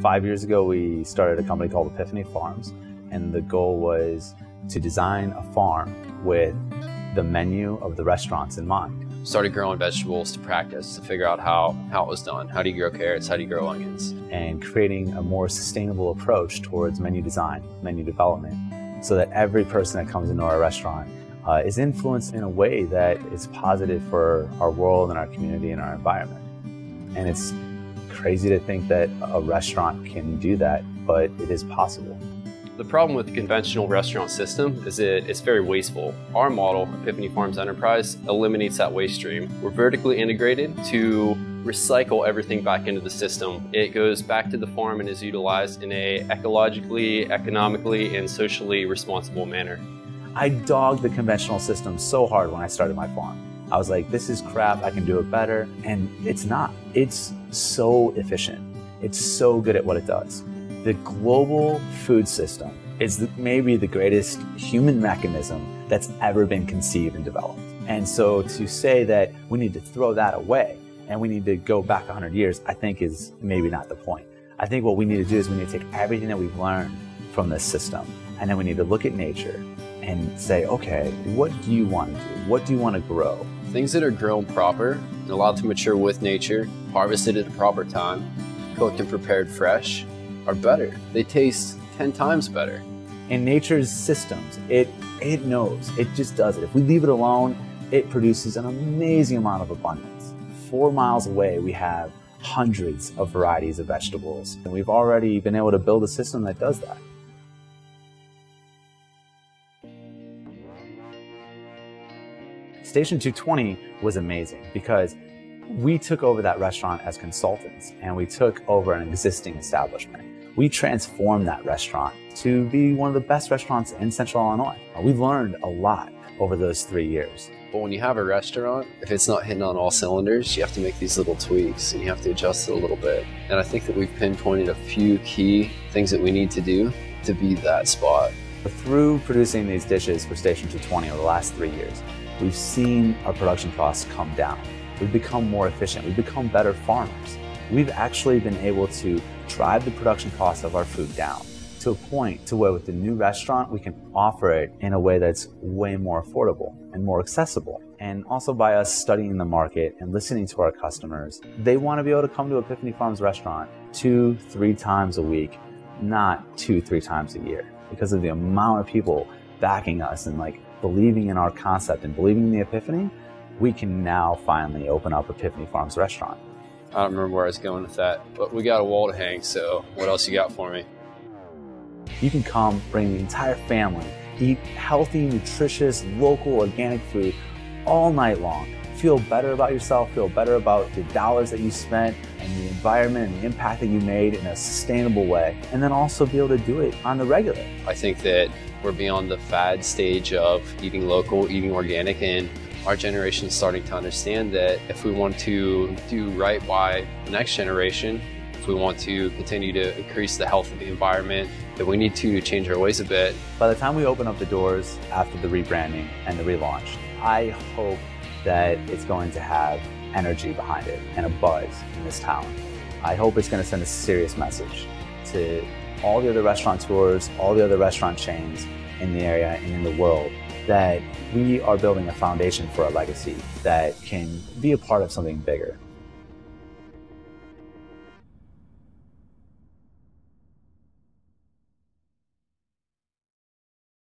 5 years ago, we started a company called Epiphany Farms, and the goal was to design a farm with the menu of the restaurants in mind. Started growing vegetables to practice, to figure out how it was done. How do you grow carrots? How do you grow onions? And creating a more sustainable approach towards menu design, menu development, so that every person that comes into our restaurant is influenced in a way that is positive for our world and our community and our environment. And it's crazy to think that a restaurant can do that, but it is possible. The problem with the conventional restaurant system is it's very wasteful. Our model, Epiphany Farms Enterprise, eliminates that waste stream. We're vertically integrated to recycle everything back into the system. It goes back to the farm and is utilized in a ecologically, economically, and socially responsible manner. I dogged the conventional system so hard when I started my farm. I was like, this is crap, I can do it better. And it's not. It's so efficient. It's so good at what it does. The global food system is maybe the greatest human mechanism that's ever been conceived and developed. And so to say that we need to throw that away and we need to go back 100 years, I think is maybe not the point. I think what we need to do is we need to take everything that we've learned from this system, and then we need to look at nature and say, okay, what do you want to do? What do you want to grow? Things that are grown proper and allowed to mature with nature, harvested at the proper time, cooked and prepared fresh, are better. They taste 10 times better. In nature's systems, it knows, it just does it. If we leave it alone, it produces an amazing amount of abundance. 4 miles away, we have hundreds of varieties of vegetables, and we've already been able to build a system that does that. Station 220 was amazing because we took over that restaurant as consultants, and we took over an existing establishment. We transformed that restaurant to be one of the best restaurants in Central Illinois. We've learned a lot over those 3 years. But when you have a restaurant, if it's not hitting on all cylinders, you have to make these little tweaks and you have to adjust it a little bit. And I think that we've pinpointed a few key things that we need to do to be that spot. Through producing these dishes for Station 220 over the last 3 years, we've seen our production costs come down. We've become more efficient. We've become better farmers. We've actually been able to drive the production costs of our food down to a point to where with the new restaurant, we can offer it in a way that's way more affordable and more accessible. And also by us studying the market and listening to our customers, they want to be able to come to Epiphany Farms Restaurant 2-3 times a week, not 2-3 times a year, because of the amount of people backing us and believing in our concept and believing in the Epiphany. We can now finally open up Epiphany Farms Restaurant. I don't remember where I was going with that, but we got a wall to hang, so what else you got for me? You can come, bring the entire family, eat healthy, nutritious, local, organic food all night long. Feel better about yourself, feel better about the dollars that you spent and the environment and the impact that you made in a sustainable way, and then also be able to do it on the regular. I think that we're beyond the fad stage of eating local, eating organic, and our generation is starting to understand that if we want to do right by the next generation, if we want to continue to increase the health of the environment, that we need to change our ways a bit. By the time we open up the doors after the rebranding and the relaunch, I hope that it's going to have energy behind it and a buzz in this town. I hope it's going to send a serious message to all the other restaurateurs, all the other restaurant chains in the area and in the world, that we are building a foundation for a legacy that can be a part of something bigger.